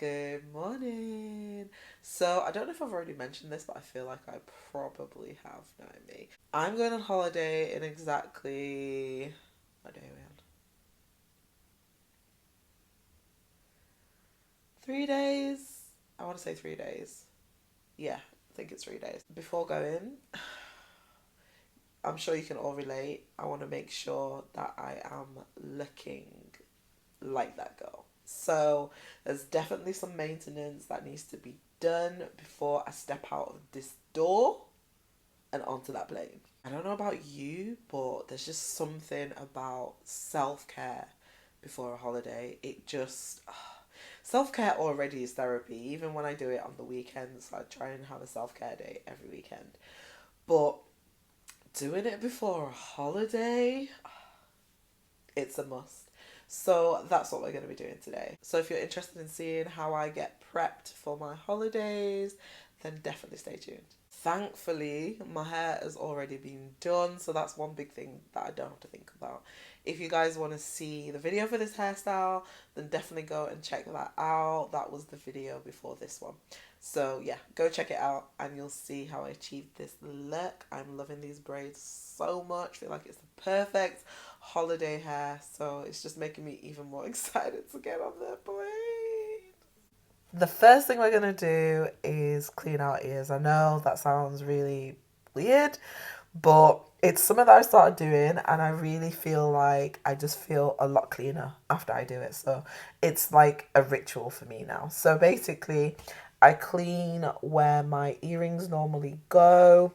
Good morning. So, I don't know if I've already mentioned this, but I feel like I probably have, knowing me. I'm going on holiday in exactly, what day are we on? 3 days? I want to say 3 days. Yeah, I think it's 3 days. Before going, I'm sure you can all relate. I want to make sure that I am looking like that girl. So there's definitely some maintenance that needs to be done before I step out of this door and onto that plane. I don't know about you, but there's just something about self care before a holiday. It just. Self care already is therapy. Even when I do it on the weekends, I try and have a self care day every weekend. But doing it before a holiday, it's a must. So that's what we're going to be doing today. So if you're interested in seeing how I get prepped for my holidays, then definitely stay tuned. Thankfully, my hair has already been done, so that's one big thing that I don't have to think about. If you guys want to see the video for this hairstyle, then definitely go and check that out. That was the video before this one. So yeah, go check it out and you'll see how I achieved this look. I'm loving these braids so much. I feel like it's the perfect holiday hair, so it's just making me even more excited to get on the plane. The first thing we're going to do is clean our ears. I know that sounds really weird, but it's something that I started doing and I really feel like I just feel a lot cleaner after I do it. So it's like a ritual for me now. So basically, I clean where my earrings normally go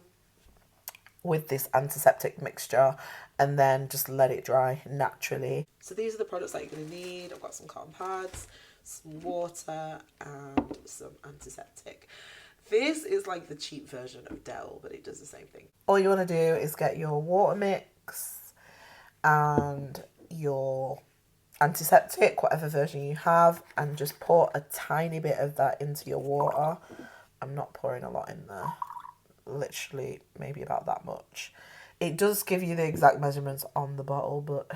with this antiseptic mixture and then just let it dry naturally. So these are the products that you're going to need. I've got some cotton pads, some water and some antiseptic. This is like the cheap version of Dell, but it does the same thing. All you want to do is get your water mix and your antiseptic, whatever version you have, and just pour a tiny bit of that into your water. I'm not pouring a lot in there. Literally maybe about that much. It does give you the exact measurements on the bottle, but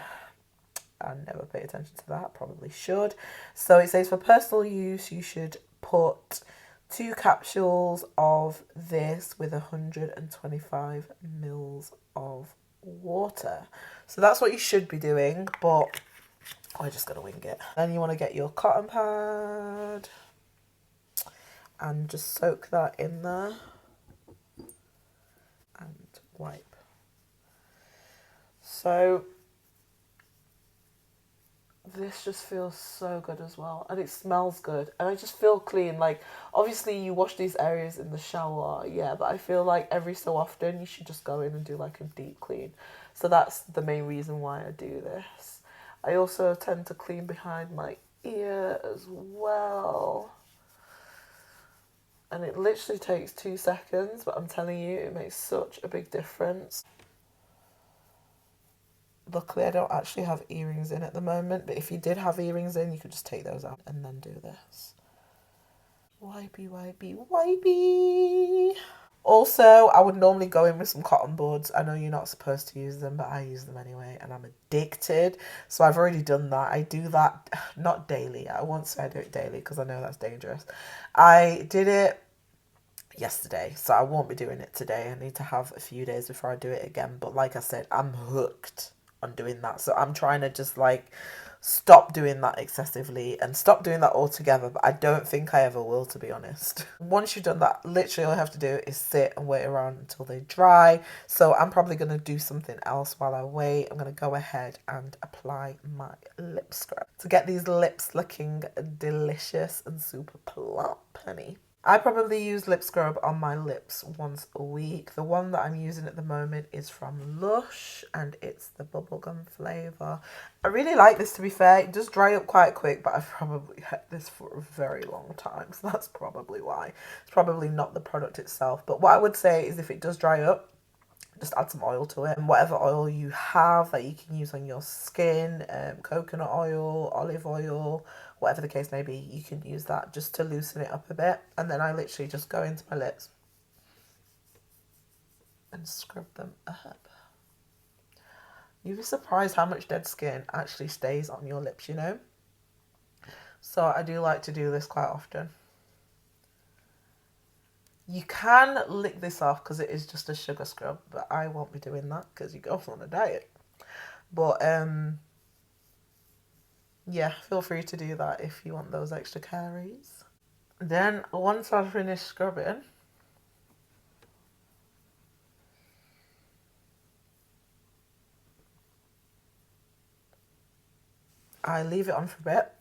I never pay attention to that. Probably should. So it says for personal use, you should put 2 capsules of this with 125 mils of water. So that's what you should be doing, but we're just going to wing it. Then you want to get your cotton pad and just soak that in there and wipe. So this just feels so good as well, and it smells good, and I just feel clean. Like, obviously you wash these areas in the shower, yeah, but I feel like every so often you should just go in and do like a deep clean. So that's the main reason why I do this. I also tend to clean behind my ear as well, and it literally takes 2 seconds, but I'm telling you, it makes such a big difference. Luckily, I don't actually have earrings in at the moment, but if you did have earrings in, you could just take those out and then do this. Wipey, wipey, wipey. Also, I would normally go in with some cotton buds. I know you're not supposed to use them, but I use them anyway, and I'm addicted. So I've already done that. I do that, not daily. I won't say I do it daily because I know that's dangerous. I did it yesterday, so I won't be doing it today. I need to have a few days before I do it again. But like I said, I'm hooked on doing that. So I'm trying to just like stop doing that excessively and stop doing that altogether, but I don't think I ever will, to be honest. Once you've done that, literally all you have to do is sit and wait around until they dry. So I'm probably going to do something else while I wait. I'm going to go ahead and apply my lip scrub to get these lips looking delicious and super plump, honey. I probably use lip scrub on my lips once a week. The one that I'm using at the moment is from Lush and it's the bubblegum flavour. I really like this, to be fair. It does dry up quite quick, but I've probably had this for a very long time, so that's probably why. It's probably not the product itself, but what I would say is if it does dry up, just add some oil to it. And whatever oil you have that you can use on your skin, coconut oil, olive oil, whatever the case may be, you can use that just to loosen it up a bit. And then I literally just go into my lips and scrub them up. You'd be surprised how much dead skin actually stays on your lips, you know? So I do like to do this quite often. You can lick this off because it is just a sugar scrub, but I won't be doing that because you go on a diet. But yeah, feel free to do that if you want those extra calories. Then once I've finished scrubbing, I leave it on for a bit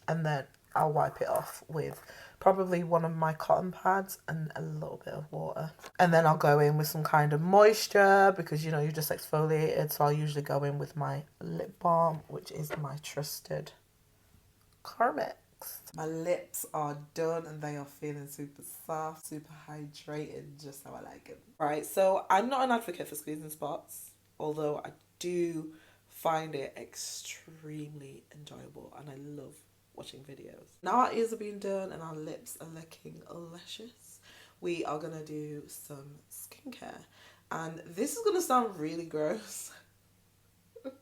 and then I'll wipe it off with probably one of my cotton pads and a little bit of water. And then I'll go in with some kind of moisture because, you know, you just exfoliated. So I'll usually go in with my lip balm, which is my trusted Carmex. My lips are done and they are feeling super soft, super hydrated, just how I like it. Right, so I'm not an advocate for squeezing spots, although I do find it extremely enjoyable and I love watching videos. Now our ears are being done and our lips are looking luscious, we are gonna do some skincare. And this is gonna sound really gross, but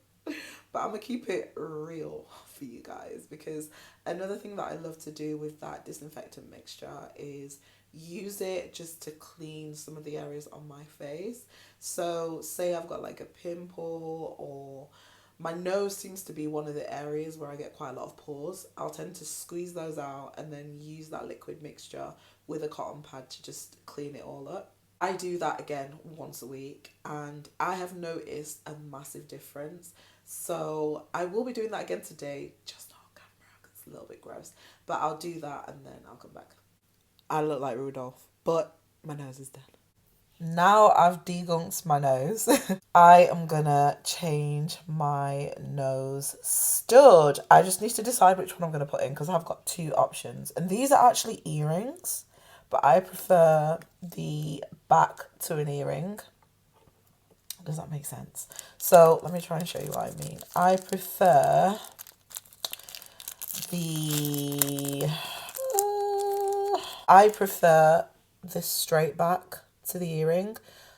I'm gonna keep it real for you guys because another thing that I love to do with that disinfectant mixture is use it just to clean some of the areas on my face. So say I've got like a pimple or my nose seems to be one of the areas where I get quite a lot of pores. I'll tend to squeeze those out and then use that liquid mixture with a cotton pad to just clean it all up. I do that again once a week and I have noticed a massive difference. So I will be doing that again today, just on camera because it's a little bit gross. But I'll do that and then I'll come back. I look like Rudolph, but my nose is dead. Now I've degunked my nose. I am gonna change my nose stud. I just need to decide which one I'm gonna put in because I've got two options. And these are actually earrings, but I prefer the back to an earring. Does that make sense? So let me try and show you what I mean. I prefer the... I prefer this straight back to the earring.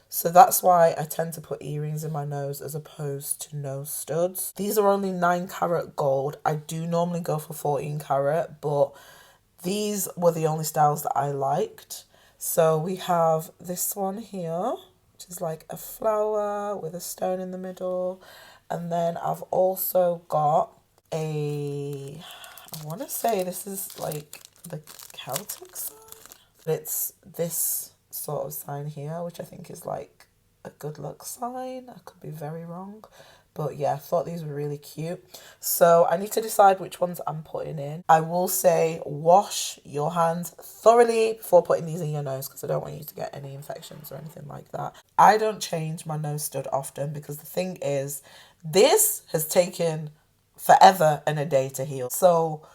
So that's why I tend to put earrings in my nose as opposed to nose studs. These are only 9 carat gold. I do normally go for 14 carat, but these were the only styles that I liked. So we have this one here, which is like a flower with a stone in the middle. And then I've also got I want to say this is like the Celtic sign. It's this sort of sign here, which I think is like a good luck sign. I could be very wrong. But yeah, I thought these were really cute. So I need to decide which ones I'm putting in. I will say wash your hands thoroughly before putting these in your nose because I don't want you to get any infections or anything like that. I don't change my nose stud often because the thing is, this has taken forever and a day to heal. So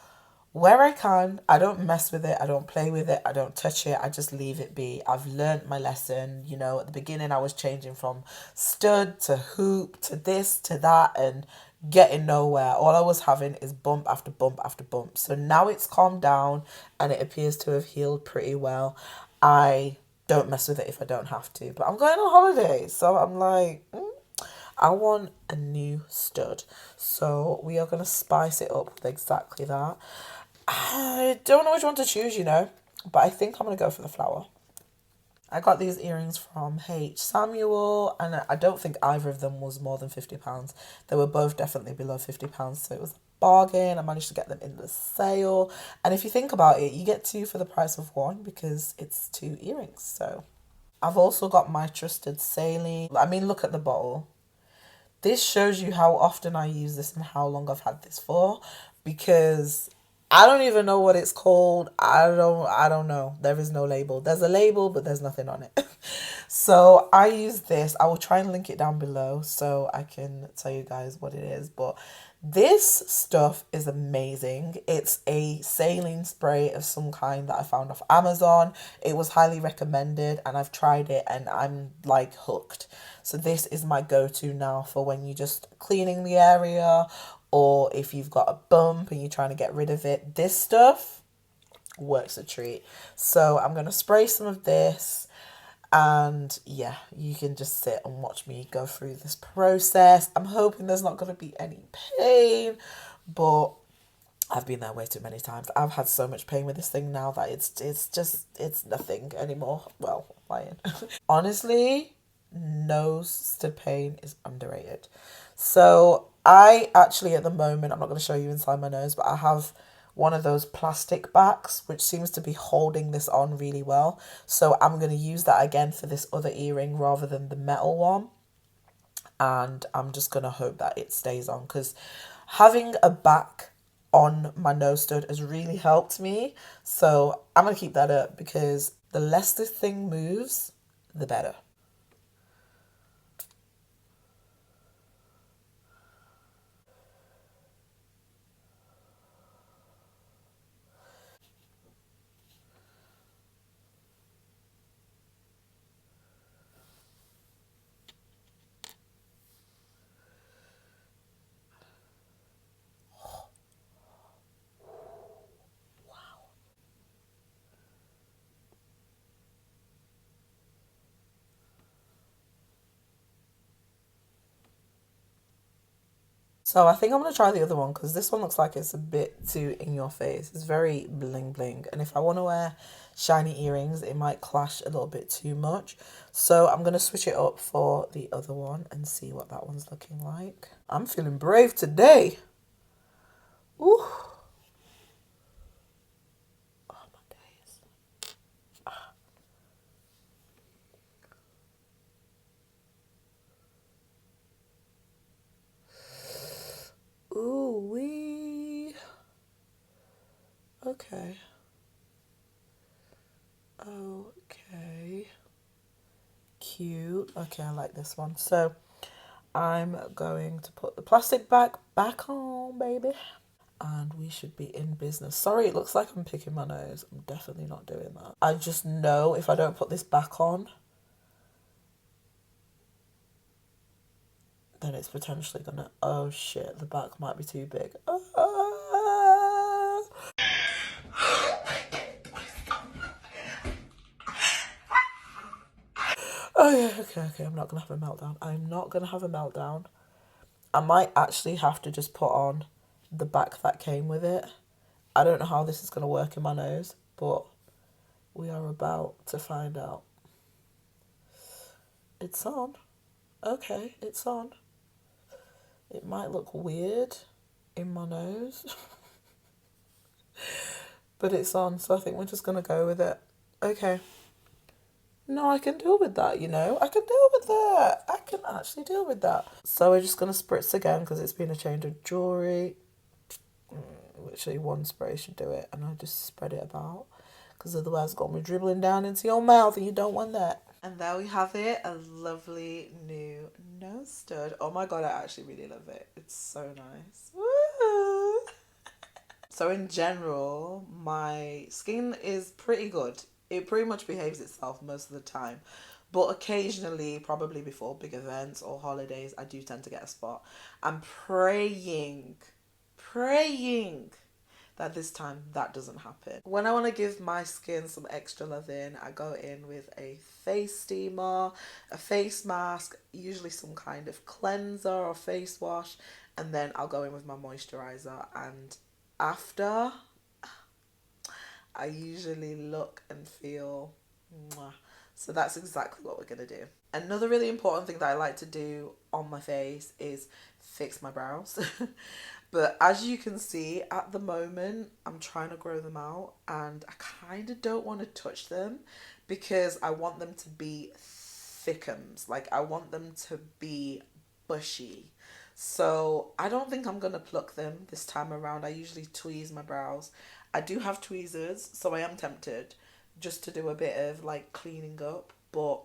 where I can, I don't mess with it, I don't play with it, I don't touch it, I just leave it be. I've learned my lesson. You know, at the beginning I was changing from stud to hoop to this to that and getting nowhere. All I was having is bump after bump after bump. So now it's calmed down and it appears to have healed pretty well. I don't mess with it if I don't have to. But I'm going on holiday, so I'm like... I want a new stud. So we are going to spice it up with exactly that. I don't know which one to choose, you know, but I think I'm going to go for the flower. I got these earrings from H. Samuel, and I don't think either of them was more than £50. They were both definitely below £50, so it was a bargain. I managed to get them in the sale. And if you think about it, you get 2 for the price of 1 because it's 2 earrings. So I've also got my trusted saline. I mean, look at the bottle. This shows you how often I use this and how long I've had this for, because I don't even know what it's called. I don't know. There is no label. There's a label, but there's nothing on it. So I use this. I will try and link it down below so I can tell you guys what it is. But this stuff is amazing. It's a saline spray of some kind that I found off Amazon. It was highly recommended and I've tried it and I'm like hooked. So this is my go-to now for when you're just cleaning the area or if you've got a bump and you're trying to get rid of it. This stuff works a treat. So I'm going to spray some of this and yeah, you can just sit and watch me go through this process. I'm hoping there's not going to be any pain, but I've been there way too many times. I've had so much pain with this thing now that it's nothing anymore. Well, lying. Honestly, nose to pain is underrated. So I actually at the moment, I'm not going to show you inside my nose, but I have one of those plastic backs which seems to be holding this on really well. So I'm going to use that again for this other earring rather than the metal one. And I'm just going to hope that it stays on, because having a back on my nose stud has really helped me. So I'm going to keep that up, because the less this thing moves, the better. So I think I'm going to try the other one, because this one looks like it's a bit too in your face. It's very bling bling. And if I want to wear shiny earrings, it might clash a little bit too much. So I'm going to switch it up for the other one and see what that one's looking like. I'm feeling brave today. Ooh. Oh my days. Ooh wee. Okay. Okay. Cute. Okay, I like this one. So I'm going to put the plastic bag back on, baby. And we should be in business. Sorry, it looks like I'm picking my nose. I'm definitely not doing that. I just know if I don't put this back on, then it's potentially gonna, oh shit, the back might be too big. Oh yeah, okay, I'm not gonna have a meltdown. I'm not gonna have a meltdown. I might actually have to just put on the back that came with it. I don't know how this is gonna work in my nose, but we are about to find out. It's on. Okay, it's on. It might look weird in my nose, but it's on, so I think we're just gonna go with it. Okay. No, I can deal with that, you know. I can deal with that. I can actually deal with that. So we're just gonna spritz again, because it's been a change of jewellery. Literally one spray should do it, and I just spread it about, because otherwise it's got me dribbling down into your mouth, and you don't want that. And there we have it, a lovely new nose stud. Oh my god, I actually really love it. It's so nice. Woo! So in general, my skin is pretty good. It pretty much behaves itself most of the time. But occasionally, probably before big events or holidays, I do tend to get a spot. I'm praying that this time that doesn't happen. When I want to give my skin some extra loving, I go in with a face steamer, a face mask, usually some kind of cleanser or face wash, and then I'll go in with my moisturizer. And after, I usually look and feel mwah. So that's exactly what we're going to do. Another really important thing that I like to do on my face is fix my brows. But as you can see, at the moment, I'm trying to grow them out, and I kind of don't want to touch them, because I want them to be thickums. Like, I want them to be bushy. So I don't think I'm going to pluck them this time around. I usually tweeze my brows. I do have tweezers, so I am tempted just to do a bit of like cleaning up, but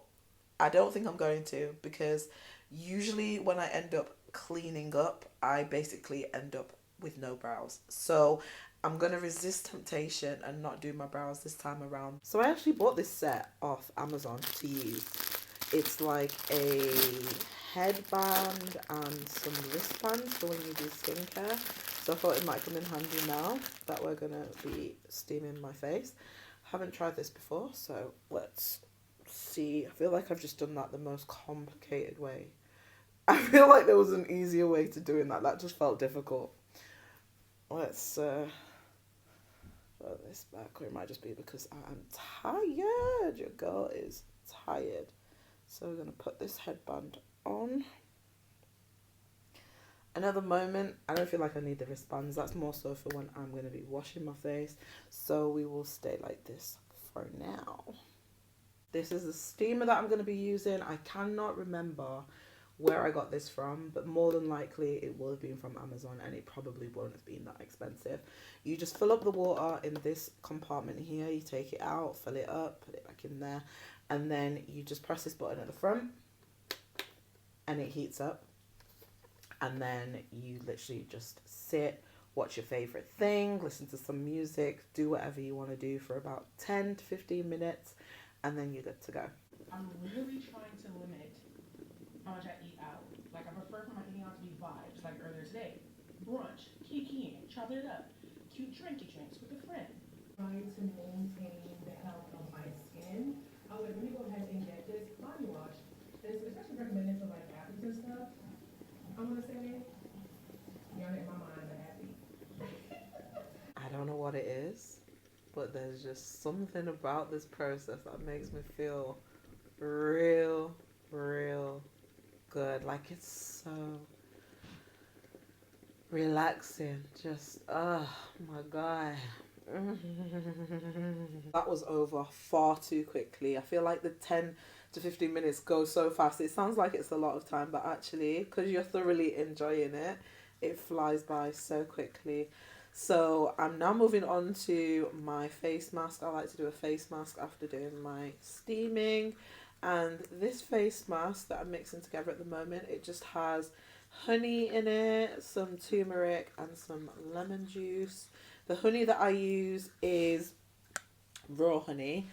I don't think I'm going to, because usually when I end up cleaning up, I basically end up with no brows. So I'm going to resist temptation and not do my brows this time around. So I actually bought this set off Amazon to use. It's like a headband and some wristbands for when you do skincare. So I thought it might come in handy now that we're going to be steaming my face. Haven't tried this before, so let's see. I feel like I've just done that the most complicated way. I feel like there was an easier way to doing that. That just felt difficult. let's throw this back, or it might just be because I am tired. Your girl is tired. So we're going to put this headband on. And at the moment, I don't feel like I need the wristbands. That's more so for when I'm going to be washing my face. So we will stay like this for now. This is the steamer that I'm going to be using. I cannot remember where I got this from, but more than likely it will have been from Amazon, and it probably won't have been that expensive. You just fill up the water in this compartment here. You take it out, fill it up, put it back in there, and then you just press this button at the front and it heats up. And then you literally just sit, watch your favorite thing, listen to some music, do whatever you want to do for about 10 to 15 minutes, and then you're good to go. I'm really trying to limit how much I eat out. Like, I prefer for my eating out to be vibes, like earlier today. Brunch, kikiing, chop it up, cute drinky drinks with a friend. Trying to maintain the health of my skin. I would really go ahead and get this body wash. It's especially recommended for like athletes and stuff. I'm gonna say, y'all make my mind happy. I don't know what it is, but there's just something about this process that makes me feel real good. Like, it's so relaxing. Just, oh my God. That was over far too quickly. I feel like the 10 to 15 minutes go so fast. It sounds like it's a lot of time, but actually, because you're thoroughly enjoying it, it flies by so quickly. So I'm now moving on to my face mask. I like to do a face mask after doing my steaming, and this face mask that I'm mixing together at the moment, it just has honey in it, some turmeric and some lemon juice. The honey that I use is raw honey.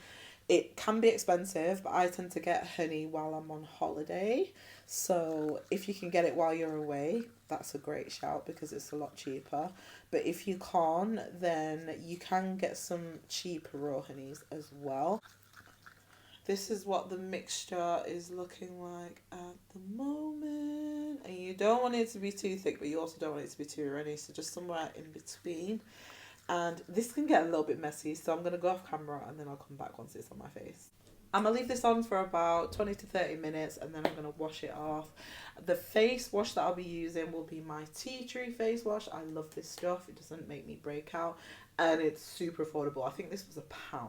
It can be expensive, but I tend to get honey while I'm on holiday. So if you can get it while you're away, that's a great shout because it's a lot cheaper. But if you can't, then you can get some cheap raw honeys as well. This is what the mixture is looking like at the moment. And you don't want it to be too thick, but you also don't want it to be too runny. So just somewhere in between. And this can get a little bit messy, so I'm going to go off camera and then I'll come back once it's on my face. I'm going to leave this on for about 20 to 30 minutes and then I'm going to wash it off. The face wash that I'll be using will be my tea tree face wash. I love this stuff. It doesn't make me break out and it's super affordable. I think this was £1.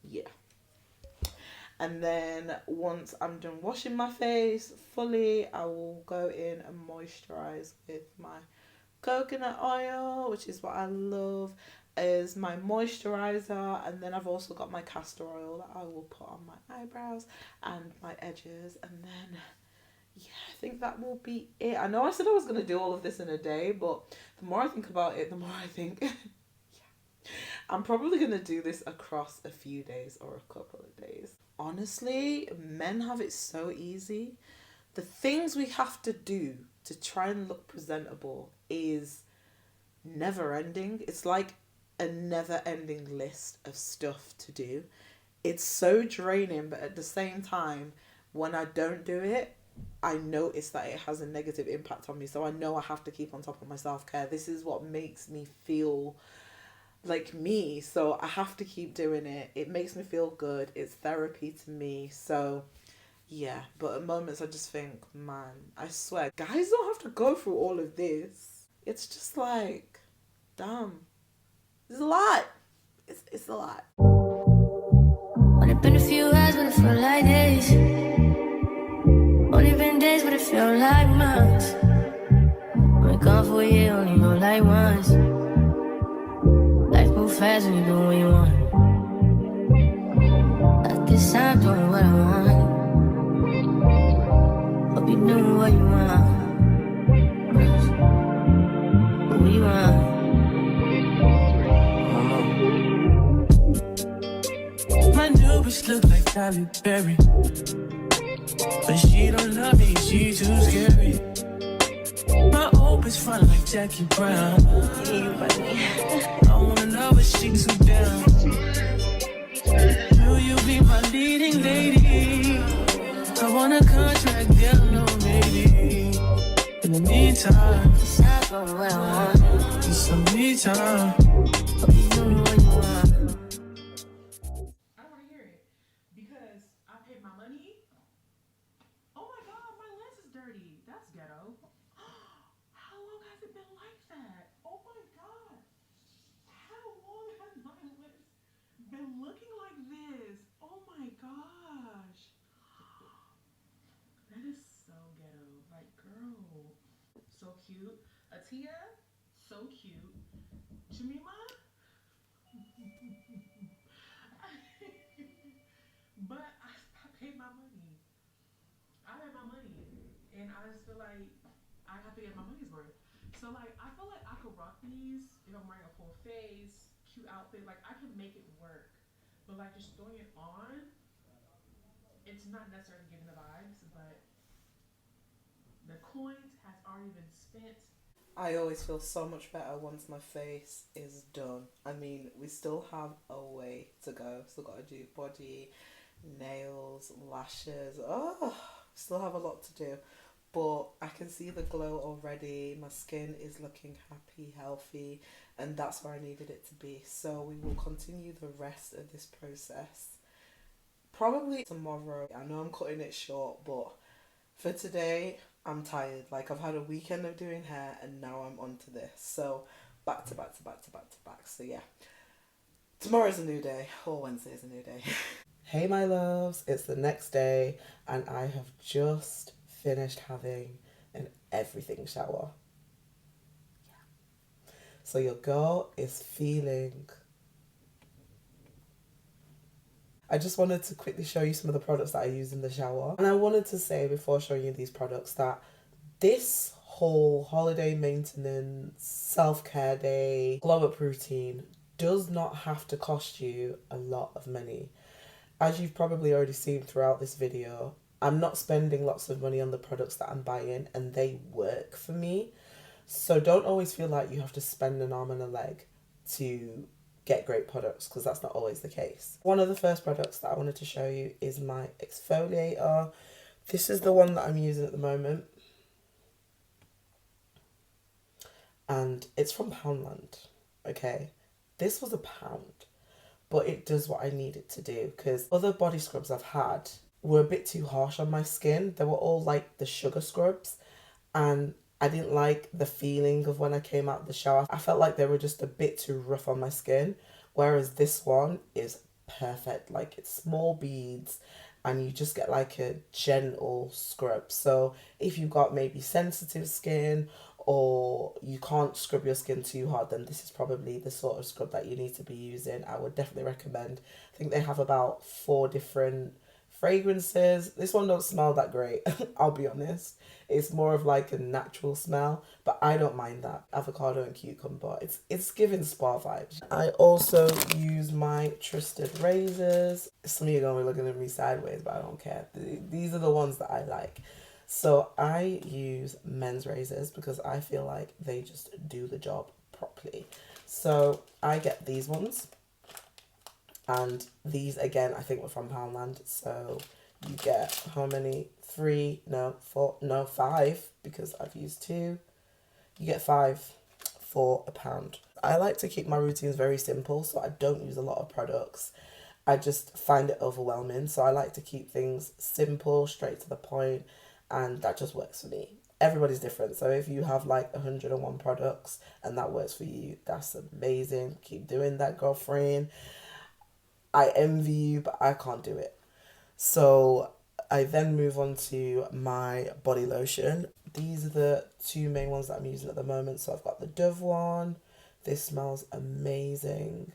Yeah. And then once I'm done washing my face fully, I will go in and moisturize with my coconut oil, which is what I love, is my moisturizer. And then I've also got my castor oil that I will put on my eyebrows and my edges. And then yeah, I think that will be it. I know I said I was going to do all of this in a day, but the more I think about it, the more I think yeah, I'm probably going to do this across a few days or a couple of days. Honestly, men have it so easy. The things we have to do to try and look presentable is never ending. It's like a never ending list of stuff to do. It's so draining, but at the same time, when I don't do it, I notice that it has a negative impact on me. So I know I have to keep on top of my self-care. This is what makes me feel like me. So I have to keep doing it. It makes me feel good. It's therapy to me. So yeah, but at moments I just think, man, I swear, guys don't have to go through all of this. It's just like, damn, it's a lot. It's a lot. Only been a few hours, but it felt like days. Only been days, but it felt like months. Been gone for a year, only know like once. Life move fast when you do what you want. At this time, doing what I want. Hope you doing what you want. What you want. My new bitch look like Halle Berry, but she don't love me, she too scary. My old bitch fun like Jackie Brown. I wanna know if she too down. Will you be my leading lady? I want a contract, girl, no maybe. In the meantime, Decide for what I want. some me time. Hope you do me what you want. I don't want to hear it because I paid my money. Oh my god, my lens is dirty. That's ghetto. How long has it been like that? Oh my god. How long has my lens been looking like this? Oh my gosh. That is so ghetto. Like, girl. So cute. Atia, so cute. Jemima? But I paid my money. I had my money. And I just feel like I have to get my money's worth. So like I feel like I could rock these if I'm wearing a full face, cute outfit, like I can make it work. But like just throwing it on, it's not necessarily giving the vibes, but the coins has already been spent. I always feel so much better once my face is done. I mean, we still have a way to go. Still got to do body, nails, lashes. Oh, still have a lot to do. But I can see the glow already. My skin is looking happy, healthy, and that's where I needed it to be. So we will continue the rest of this process. Probably tomorrow. I know I'm cutting it short, but for today, I'm tired. Like, I've had a weekend of doing hair and now I'm on to this. So back to back to back to back to back. So yeah, tomorrow's a new day, or Wednesday's a new day. Hey my loves, it's the next day and I have just finished having an everything shower. Yeah. So your girl is feeling... I just wanted to quickly show you some of the products that I use in the shower. And I wanted to say before showing you these products that this whole holiday maintenance, self-care day, glow-up routine does not have to cost you a lot of money. As you've probably already seen throughout this video, I'm not spending lots of money on the products that I'm buying and they work for me. So don't always feel like you have to spend an arm and a leg to get great products, because that's not always the case. One of the first products that I wanted to show you is my exfoliator. This is the one that I'm using at the moment. And it's from Poundland, okay? This was £1, but it does what I need it to do, because other body scrubs I've had were a bit too harsh on my skin. They were all like the sugar scrubs, and I didn't like the feeling of when I came out of the shower. I felt like they were just a bit too rough on my skin, whereas this one is perfect. Like, it's small beads and you just get like a gentle scrub. So if you've got maybe sensitive skin or you can't scrub your skin too hard, then this is probably the sort of scrub that you need to be using. I would definitely recommend. I think they have about 4 different fragrances. This one don't smell that great, I'll be honest. It's more of like a natural smell, but I don't mind that. Avocado and cucumber. It's giving spa vibes. I also use my trusted razors. Some of you are going to be looking at me sideways, but I don't care. These are the ones that I like. So I use men's razors because I feel like they just do the job properly. So I get these ones. And these, again, I think were from Poundland. So you get how many? 3, no, 4, no, 5, because I've used 2. You get 5 for £1. I like to keep my routines very simple, so I don't use a lot of products. I just find it overwhelming. So I like to keep things simple, straight to the point, and that just works for me. Everybody's different. So if you have like 101 products and that works for you, that's amazing. Keep doing that, girlfriend. I envy you, but I can't do it. So I then move on to my body lotion. These are the 2 main ones that I'm using at the moment. So I've got the Dove one. This smells amazing.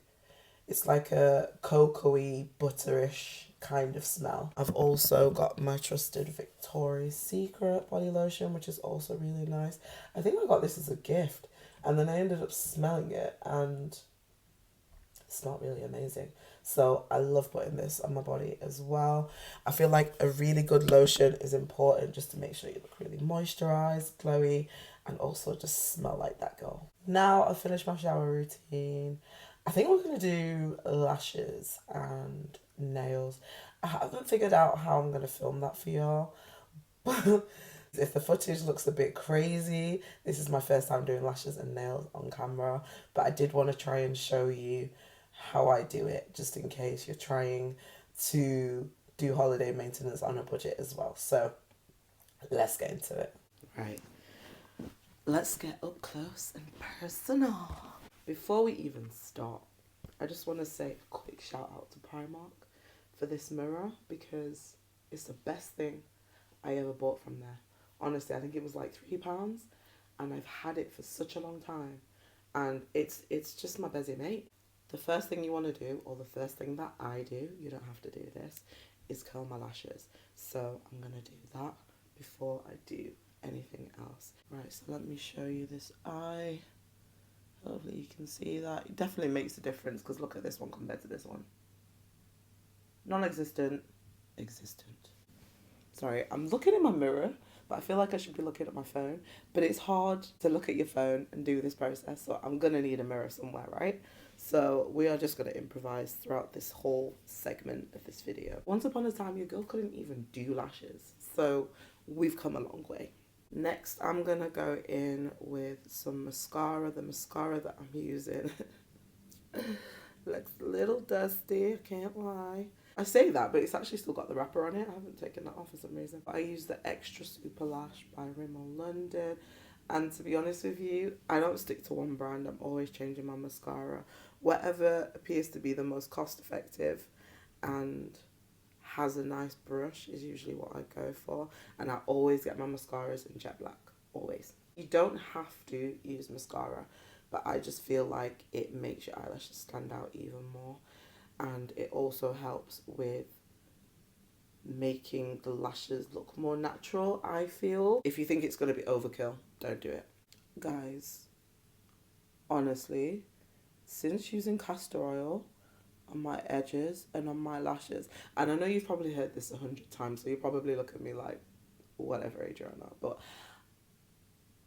It's like a cocoa-y, butterish kind of smell. I've also got my trusted Victoria's Secret body lotion, which is also really nice. I think I got this as a gift, and then I ended up smelling it and it smelled really amazing. So I love putting this on my body as well. I feel like a really good lotion is important just to make sure you look really moisturised, glowy, and also just smell like that girl. Now I've finished my shower routine. I think we're going to do lashes and nails. I haven't figured out how I'm going to film that for y'all. If the footage looks a bit crazy, this is my first time doing lashes and nails on camera, but I did want to try and show you how I do it, just in case you're trying to do holiday maintenance on a budget as well. So let's get into it. Right, let's get up close and personal. Before we even start, I just want to say a quick shout out to Primark for this mirror, because it's the best thing I ever bought from there. Honestly, I think it was like £3, and I've had it for such a long time, and it's just my busy mate. The first thing you want to do, or the first thing that I do, you don't have to do this, is curl my lashes. So I'm going to do that before I do anything else. Right, so let me show you this eye. Hopefully you can see that. It definitely makes a difference, because look at this one compared to this one. Non-existent, existent. Sorry, I'm looking in my mirror, but I feel like I should be looking at my phone. But it's hard to look at your phone and do this process, so I'm going to need a mirror somewhere, right? So we are just going to improvise throughout this whole segment of this video. Once upon a time, your girl couldn't even do lashes, so we've come a long way. Next, I'm going to go in with some mascara. The mascara that I'm using looks a little dusty, I can't lie. I say that, but it's actually still got the wrapper on it. I haven't taken that off for some reason. I use the Extra Super Lash by Rimmel London. And to be honest with you, I don't stick to one brand. I'm always changing my mascara. Whatever appears to be the most cost effective and has a nice brush is usually what I go for. And I always get my mascaras in jet black. Always. You don't have to use mascara, but I just feel like it makes your eyelashes stand out even more. And it also helps with making the lashes look more natural, I feel. If you think it's going to be overkill, don't do it. Guys, honestly, since using castor oil on my edges and on my lashes, and I know you've probably heard this 100 times, so you probably look at me like, whatever age you're at, but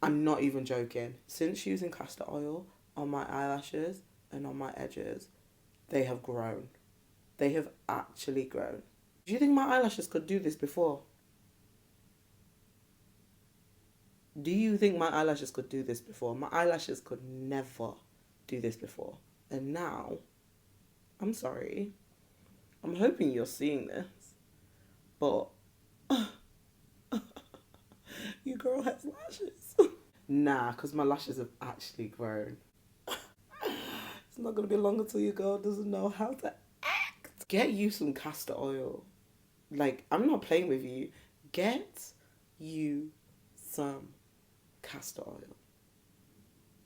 I'm not even joking. Since using castor oil on my eyelashes and on my edges, they have grown. They have actually grown. Do you think my eyelashes could do this before? Do you think my eyelashes could do this before? My eyelashes could never do this before. And now, I'm sorry. I'm hoping you're seeing this. But your girl has lashes. Nah, because my lashes have actually grown. It's not going to be long until your girl doesn't know how to act. Get you some castor oil. Like, I'm not playing with you. Get you some castor oil.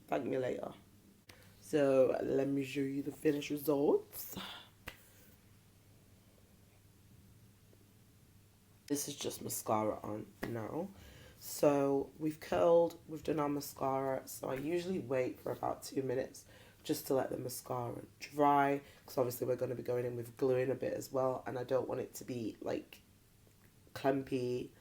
Thank me later. So, let me show you the finished results. This is just mascara on now. So, we've curled, we've done our mascara. So, I usually wait for about 2 minutes just to let the mascara dry, because obviously we're going to be going in with glue in a bit as well, and I don't want it to be like clumpy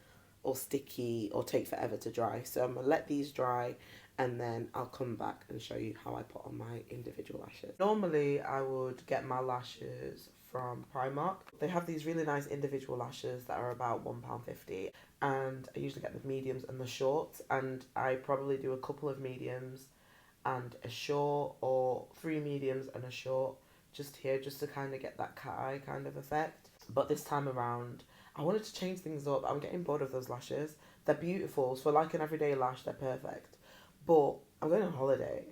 or sticky or take forever to dry. So I'm going to let these dry, and then I'll come back and show you how I put on my individual lashes. Normally I would get my lashes from Primark. They have these really nice individual lashes that are about £1.50, and I usually get the mediums and the shorts, and I probably do a couple of mediums and a short, or 3 mediums and a short just here, just to kind of get that cat eye kind of effect. But this time around I wanted to change things up. I'm getting bored of those lashes. They're beautiful, so like an everyday lash, they're perfect, but I'm going on holiday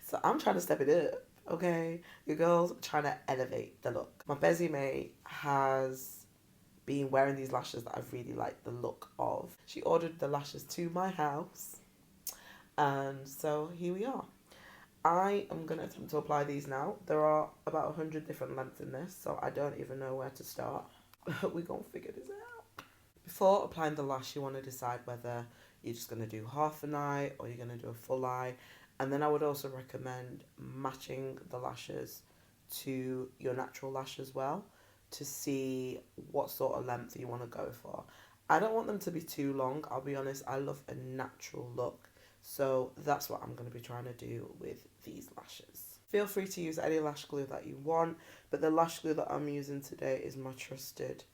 so I'm trying to step it up, okay? Your girl's trying to elevate the look. My busy mate has been wearing these lashes that I've really liked the look of. She ordered the lashes to my house, and so here we are. I am going to attempt to apply these now. There are about 100 different lengths in this, so I don't even know where to start. We're going to figure this out. Before applying the lash, you want to decide whether you're just going to do half an eye or you're going to do a full eye. And then I would also recommend matching the lashes to your natural lash as well, to see what sort of length you want to go for. I don't want them to be too long. I'll be honest, I love a natural look. So that's what I'm going to be trying to do with these lashes. Feel free to use any lash glue that you want, but the lash glue that I'm using today is my trusted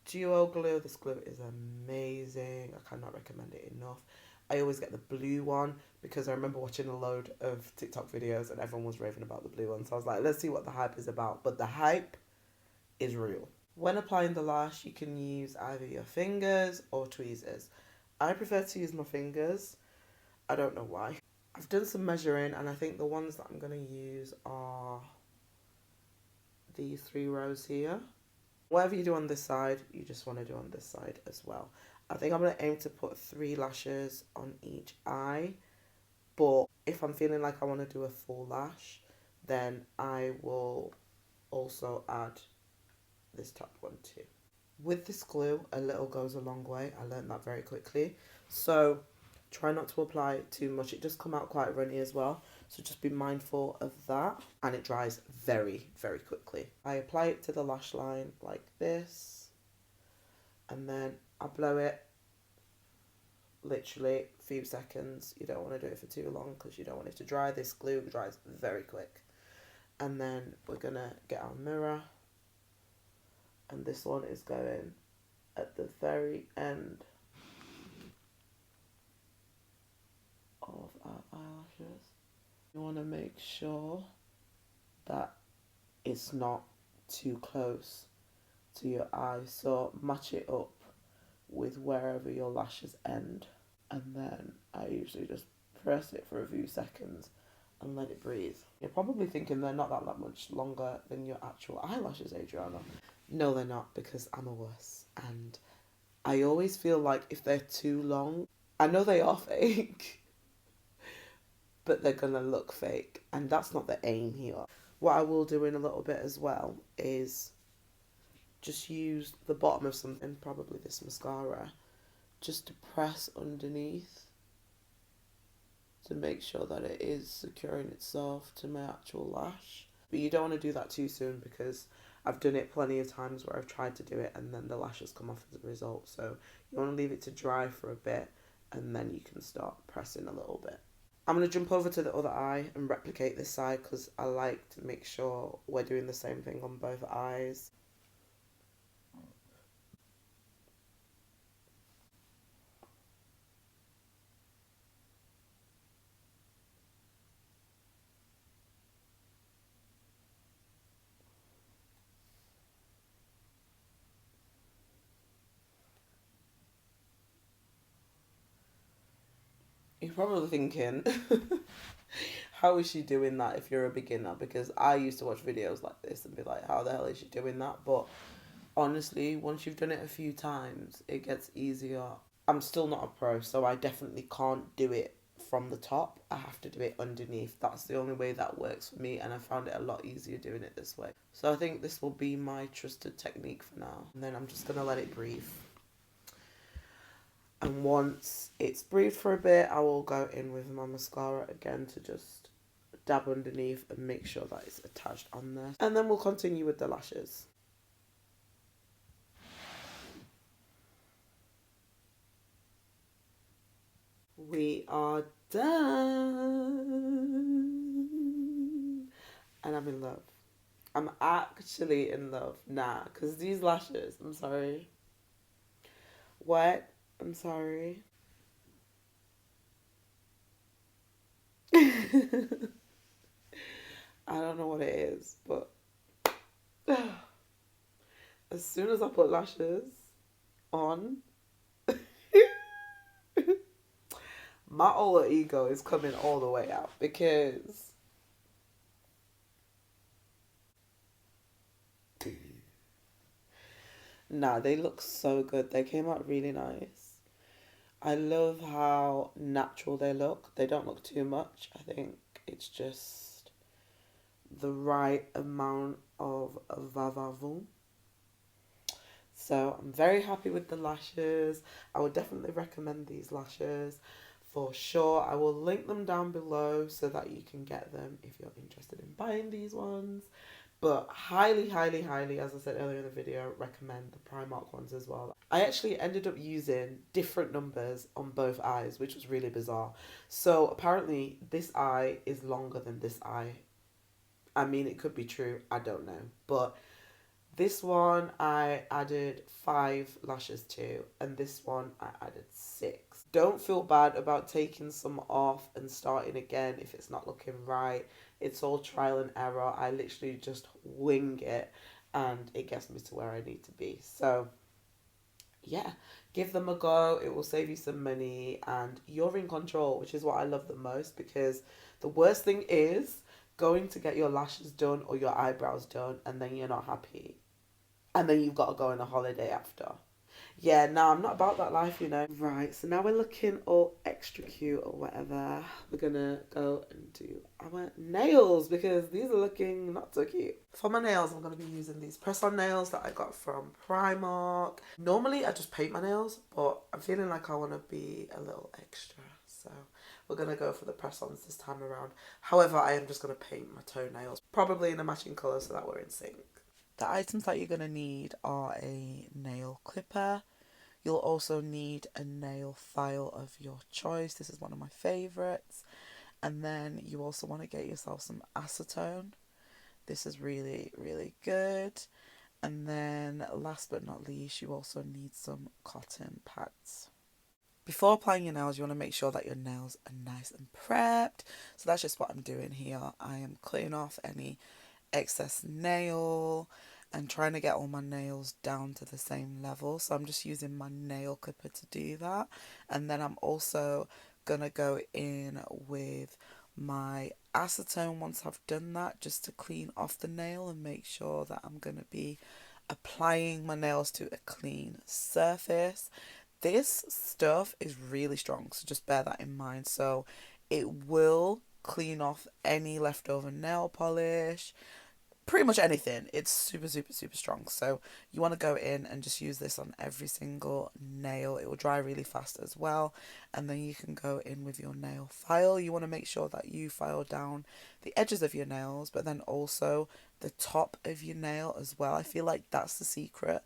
duo glue. This glue is amazing. I cannot recommend it enough. I always get the blue one because I remember watching a load of TikTok videos and everyone was raving about the blue one. So I was like, let's see what the hype is about. But the hype is real. When applying the lash, you can use either your fingers or tweezers. I prefer to use my fingers. I don't know why. I've done some measuring and I think the ones that I'm going to use are these 3 rows here. Whatever you do on this side, you just want to do on this side as well. I think I'm going to aim to put 3 lashes on each eye. But if I'm feeling like I want to do a full lash, then I will also add this top one too. With this glue, a little goes a long way. I learned that very quickly. So try not to apply too much. It does come out quite runny as well. So just be mindful of that. And it dries very, very quickly. I apply it to the lash line like this. And then I blow it literally a few seconds. You don't want to do it for too long because you don't want it to dry. This glue dries very quick. And then we're going to get our mirror. And this one is going at the very end of our eyelashes. You want to make sure that it's not too close to your eye, so match it up with wherever your lashes end, and then I usually just press it for a few seconds and let it breathe. You're probably thinking they're not that much longer than your actual eyelashes, Adriana. No, they're not, because I'm a wuss, and I always feel like if they're too long, I know they are fake, but they're gonna look fake, and that's not the aim here. What I will do in a little bit as well is just use the bottom of something, probably this mascara, just to press underneath to make sure that it is securing itself to my actual lash. But you don't want to do that too soon because I've done it plenty of times where I've tried to do it and then the lashes come off as a result. So you want to leave it to dry for a bit and then you can start pressing a little bit. I'm going to jump over to the other eye and replicate this side because I like to make sure we're doing the same thing on both eyes. You're probably thinking, how is she doing that if you're a beginner? Because I used to watch videos like this and be like, how the hell is she doing that? But honestly, once you've done it a few times, it gets easier. I'm still not a pro, so I definitely can't do it from the top. I have to do it underneath. That's the only way that works for me, and I found it a lot easier doing it this way. So I think this will be my trusted technique for now. And then I'm just going to let it breathe. And once it's breathed for a bit, I will go in with my mascara again to just dab underneath and make sure that it's attached on there. And then we'll continue with the lashes. We are done. And I'm in love. I'm actually in love now because these lashes, I'm sorry. What? I'm sorry. I don't know what it is, but as soon as I put lashes on, my alter ego is coming all the way out because nah, they look so good. They came out really nice. I love how natural they look. They don't look too much. I think it's just the right amount of va-va-voom. So I'm very happy with the lashes. I would definitely recommend these lashes for sure. I will link them down below so that you can get them if you're interested in buying these ones. But highly, highly, highly, as I said earlier in the video, recommend the Primark ones as well. I actually ended up using different numbers on both eyes, which was really bizarre. So apparently this eye is longer than this eye. I mean, it could be true. I don't know. But This one I added 5 lashes to, and this one I added 6. Don't feel bad about taking some off and starting again if it's not looking right. It's all trial and error. I literally just wing it and it gets me to where I need to be. So yeah, give them a go. It will save you some money and you're in control, which is what I love the most, because the worst thing is going to get your lashes done or your eyebrows done and then you're not happy. And then you've got to go on a holiday after. Yeah, no, I'm not about that life, you know. Right, so now we're looking all extra cute or whatever. We're gonna go and do our nails because these are looking not so cute. For my nails, I'm gonna be using these press-on nails that I got from Primark. Normally, I just paint my nails, but I'm feeling like I want to be a little extra. So we're gonna go for the press-ons this time around. However, I am just gonna paint my toenails, probably in a matching colour so that we're in sync. The items that you're going to need are a nail clipper. You'll also need a nail file of your choice. This is one of my favourites. And then you also want to get yourself some acetone. This is really, really good. And then last but not least, you also need some cotton pads. Before applying your nails, you want to make sure that your nails are nice and prepped. So that's just what I'm doing here. I am cutting off any excess nail and trying to get all my nails down to the same level. So I'm just using my nail clipper to do that. And then I'm also gonna go in with my acetone once I've done that, just to clean off the nail and make sure that I'm gonna be applying my nails to a clean surface. This stuff is really strong, so just bear that in mind. So it will clean off any leftover nail polish, pretty much anything. It's super, super, super strong. So you want to go in and just use this on every single nail. It will dry really fast as well. And then you can go in with your nail file. You want to make sure that you file down the edges of your nails, but then also the top of your nail as well. I feel like that's the secret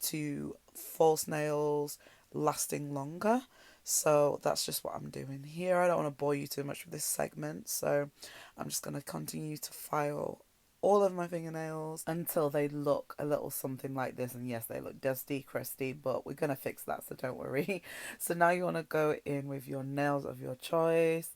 to false nails lasting longer. So that's just what I'm doing here. I don't want to bore you too much with this segment, so I'm just going to continue to file all of my fingernails until they look a little something like this. And yes, they look dusty, crusty, but we're going to fix that, so don't worry. So now you want to go in with your nails of your choice.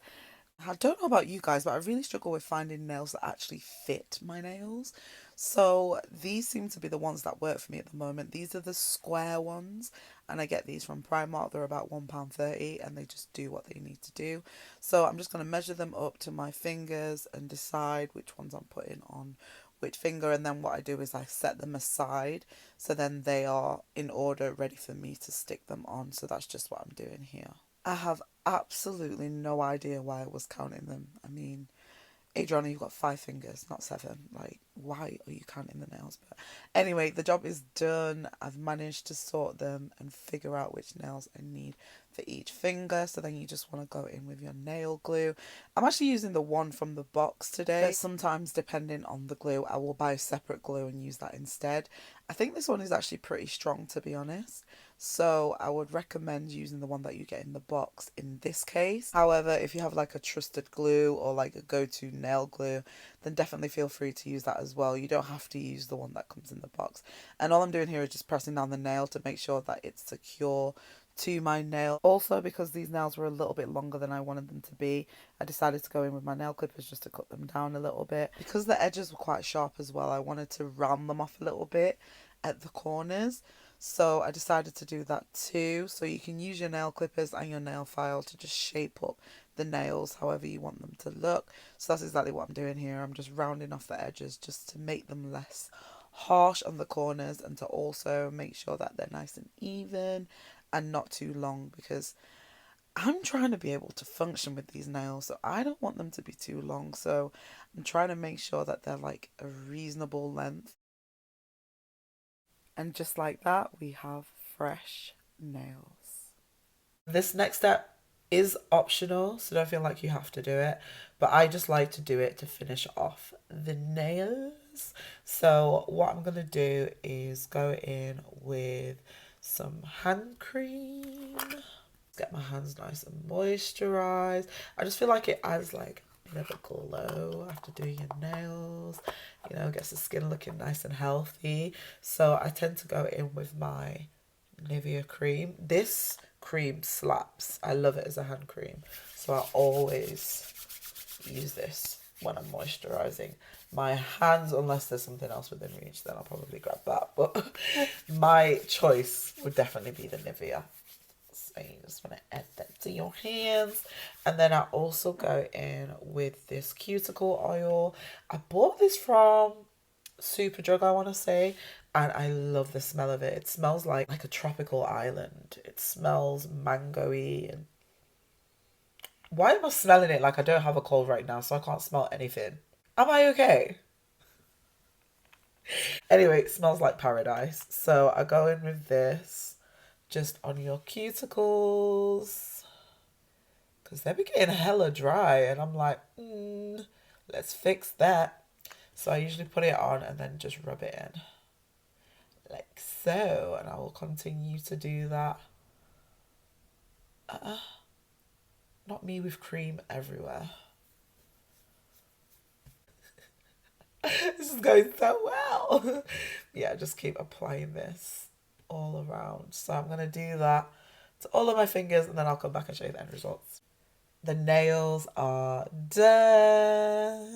I don't know about you guys, but I really struggle with finding nails that actually fit my nails. So these seem to be the ones that work for me at the moment. These are the square ones, and I get these from Primark. They're about £1.30 and they just do what they need to do. So I'm just going to measure them up to my fingers and decide which ones I'm putting on which finger, and then what I do is I set them aside so then they are in order, ready for me to stick them on. So that's just what I'm doing here. I have absolutely no idea why I was counting them. I mean, Adriana, you've got 5 fingers, not 7. Like, why are you counting the nails? But anyway, the job is done. I've managed to sort them and figure out which nails I need for each finger. So then you just want to go in with your nail glue. I'm actually using the one from the box today, but sometimes depending on the glue, I will buy separate glue and use that instead. I think this one is actually pretty strong, to be honest. So I would recommend using the one that you get in the box in this case. However, if you have like a trusted glue or like a go-to nail glue, then definitely feel free to use that as well. You don't have to use the one that comes in the box. And all I'm doing here is just pressing down the nail to make sure that it's secure to my nail. Also, because these nails were a little bit longer than I wanted them to be, I decided to go in with my nail clippers just to cut them down a little bit. Because the edges were quite sharp as well, I wanted to round them off a little bit at the corners. So I decided to do that too. So you can use your nail clippers and your nail file to just shape up the nails however you want them to look. So that's exactly what I'm doing here. I'm just rounding off the edges just to make them less harsh on the corners and to also make sure that they're nice and even and not too long, because I'm trying to be able to function with these nails, so I don't want them to be too long. So I'm trying to make sure that they're like a reasonable length. And just like that, we have fresh nails. This next step is optional, so don't feel like you have to do it, but I just like to do it to finish off the nails. So what I'm going to do is go in with some hand cream. Get my hands nice and moisturized. I just feel like it adds like bit of a glow after doing your nails, you know, gets the skin looking nice and healthy. So I tend to go in with my Nivea cream. This cream slaps. I love it as a hand cream. So I always use this when I'm moisturizing my hands, unless there's something else within reach, then I'll probably grab that. But my choice would definitely be the Nivea. So you just want to add that to your hands. And then I also go in with this cuticle oil. I bought this from Superdrug, I want to say, and I love the smell of it. It smells like a tropical island. It smells mango-y. And why am I smelling it like I don't have a cold right now, so I can't smell anything? Am I okay? Anyway, it smells like paradise. So I go in with this just on your cuticles, because they're getting hella dry, and I'm like, let's fix that. So I usually put it on and then just rub it in like so, and I will continue to do that. Not me with cream everywhere. This is going so well. Yeah, just keep applying this all around. So I'm going to do that to all of my fingers, and then I'll come back and show you the end results. The nails are done.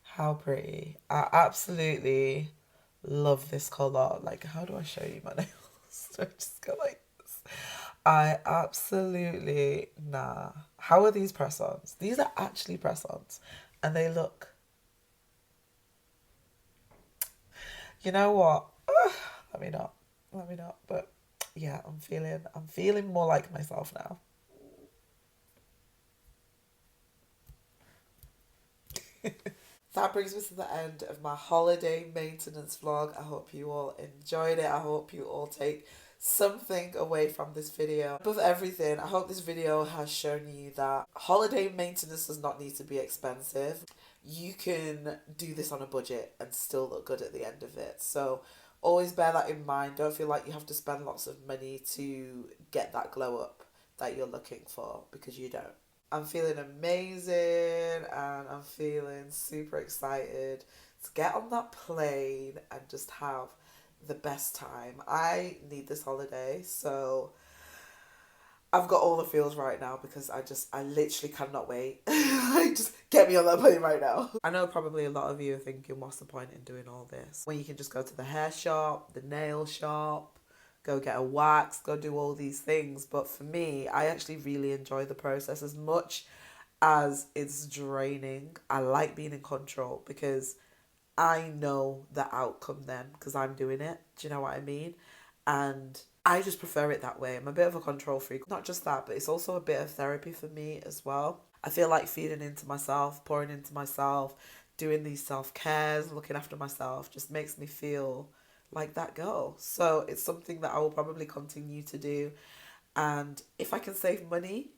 How pretty. I absolutely love this colour. Like, how do I show you my nails? Do I just go like this? I absolutely, How are these press-ons? These are actually press-ons, and they look, you know what? Let me not. But yeah, I'm feeling more like myself now. That brings me to the end of my holiday maintenance vlog. I hope you all enjoyed it. I hope you all take something away from this video. Above everything, I hope this video has shown you that holiday maintenance does not need to be expensive. You can do this on a budget and still look good at the end of it. So always bear that in mind. Don't feel like you have to spend lots of money to get that glow up that you're looking for, because you don't. I'm feeling amazing, and I'm feeling super excited to get on that plane and just have the best time. I need this holiday, so I've got all the feels right now, because I literally cannot wait. Like, just get me on that plane right now. I know probably a lot of you are thinking, what's the point in doing all this when you can just go to the hair shop, the nail shop, go get a wax, go do all these things. But for me, I actually really enjoy the process. As much as it's draining, I like being in control, because I know the outcome then, because I'm doing it. Do you know what I mean? And I just prefer it that way. I'm a bit of a control freak. Not just that, but it's also a bit of therapy for me as well. I feel like feeding into myself, pouring into myself, doing these self-cares, looking after myself just makes me feel like that girl. So it's something that I will probably continue to do. And if I can save money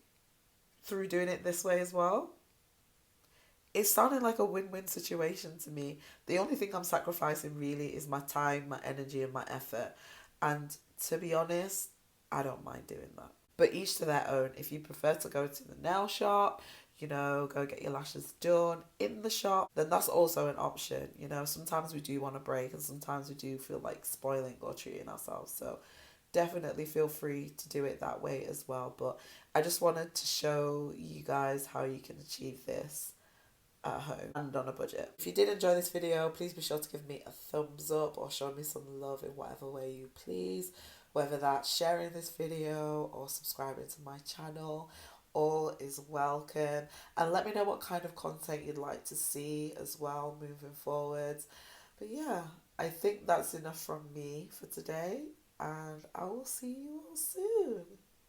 through doing it this way as well, it's sounding like a win-win situation to me. The only thing I'm sacrificing really is my time, my energy, and my effort. And to be honest, I don't mind doing that. But each to their own. If you prefer to go to the nail shop, you know, go get your lashes done in the shop, then that's also an option. You know, sometimes we do want a break, and sometimes we do feel like spoiling or treating ourselves. So definitely feel free to do it that way as well. But I just wanted to show you guys how you can achieve this at home and on a budget. If you did enjoy this video, please be sure to give me a thumbs up or show me some love in whatever way you please, whether that's sharing this video or subscribing to my channel. All is welcome, and let me know what kind of content you'd like to see as well moving forwards. But yeah, I think that's enough from me for today, and I will see you all soon.